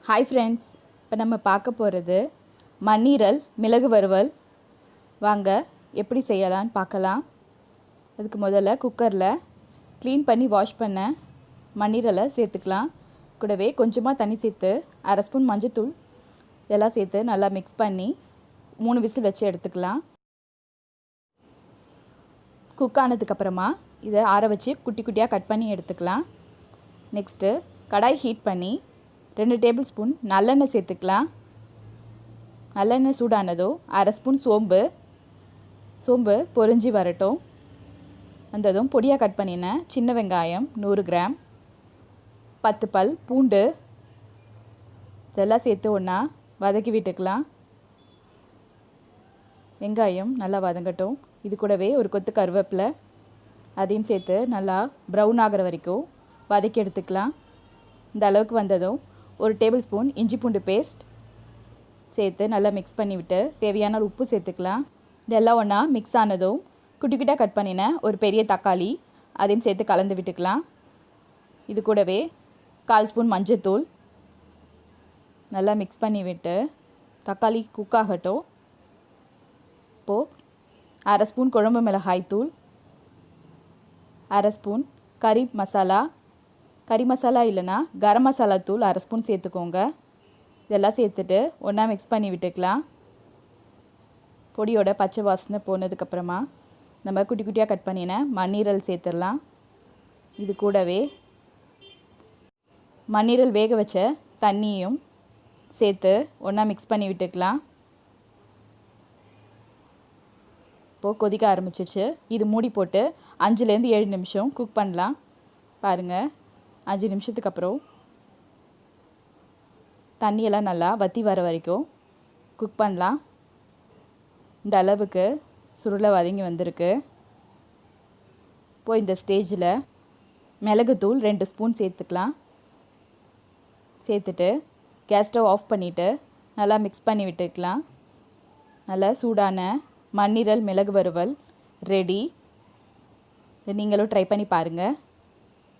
Hi friends, இப்போ நம்ம பார்க்க போகிறது மண்ணீரல் மிளகு வறுவல். வாங்க எப்படி செய்யலான்னு பார்க்கலாம். அதுக்கு முதல்ல குக்கரில் க்ளீன் பண்ணி வாஷ் பண்ண மண்ணீரலை சேர்த்துக்கலாம். கூடவே கொஞ்சமாக தண்ணி சேர்த்து 1/2 ஸ்பூன் மஞ்சத்தூள் இதெல்லாம் சேர்த்து நல்லா மிக்ஸ் பண்ணி 3 விசில் வச்சு எடுத்துக்கலாம். குக் ஆனதுக்கப்புறமா இதை ஆற வச்சு குட்டி குட்டியாக கட் பண்ணி எடுத்துக்கலாம். நெக்ஸ்ட்டு கடாய் ஹீட் பண்ணி 2 டேபிள் ஸ்பூன் நல்லெண்ணெய் சேர்த்துக்கலாம். நல்லெண்ணெய் சூடானதும் 1/2 ஸ்பூன் சோம்பு பொரிஞ்சு வரட்டும். வந்ததும் பொடியாக கட் பண்ணின சின்ன வெங்காயம் 100 கிராம், 10 பல் பூண்டு இதெல்லாம் சேர்த்து ஒன்றா வதக்கி விட்டுக்கலாம். வெங்காயம் நல்லா வதங்கட்டும். இது கூடவே ஒரு கொத்து கருவேப்பிலை அதையும் சேர்த்து நல்லா ப்ரௌன் ஆகிற வரைக்கும் வதக்கி எடுத்துக்கலாம். இந்த அளவுக்கு வந்ததும் 1 டேபிள் ஸ்பூன் இஞ்சி பூண்டு பேஸ்ட் சேர்த்து நல்லா மிக்ஸ் பண்ணிவிட்டு தேவையான உப்பு சேர்த்துக்கலாம். இதெல்லாம் ஒன்றா மிக்ஸ் ஆனதும் குட்டி குட்டியாக கட் பண்ணின ஒரு பெரிய தக்காளி அதையும் சேர்த்து கலந்து விட்டுக்கலாம். இது கூடவே 1/4 ஸ்பூன் மஞ்சத்தூள் நல்லா மிக்ஸ் பண்ணி விட்டு தக்காளி குக் ஆகட்டும். இப்போது 1/2 ஸ்பூன் குழம்பு மிளகாய் தூள், 1/2 ஸ்பூன் கறி மசாலா இல்லைன்னா கரம் மசாலா தூள் 1/2 ஸ்பூன் சேர்த்துக்கோங்க. இதெல்லாம் சேர்த்துட்டு ஒன்றா மிக்ஸ் பண்ணி விட்டுக்கலாம். பொடியோட பச்சை வாசனை போனதுக்கப்புறமா நம்ம குட்டி குட்டியாக கட் பண்ணின மண்ணீரல் சேர்த்துடலாம். இது கூடவே மண்ணீரல் வேக வச்ச தண்ணியும் சேர்த்து ஒன்றா மிக்ஸ் பண்ணி விட்டுக்கலாம். இப்போது கொதிக்க ஆரம்பிச்சிச்சு. இது மூடி போட்டு 5லேருந்து 7 நிமிஷம் குக் பண்ணலாம். பாருங்கள், 5 நிமிஷத்துக்கு அப்புறம் தண்ணியெல்லாம் நல்லா வற்றி வர வரைக்கும் குக் பண்ணலாம். இந்த அளவுக்கு சுருளை வதங்கி வந்திருக்கு. இப்போது இந்த ஸ்டேஜில் மிளகுத்தூள் 2 ஸ்பூன் சேர்த்துக்கலாம். சேர்த்துட்டு கேஸ் ஸ்டவ் ஆஃப் பண்ணிவிட்டு நல்லா மிக்ஸ் பண்ணி விட்டுக்கலாம். நல்லா சூடான மண்ணீரல் மிளகு வறுவல் ரெடி. இதை நீங்களும் ட்ரை பண்ணி பாருங்கள்.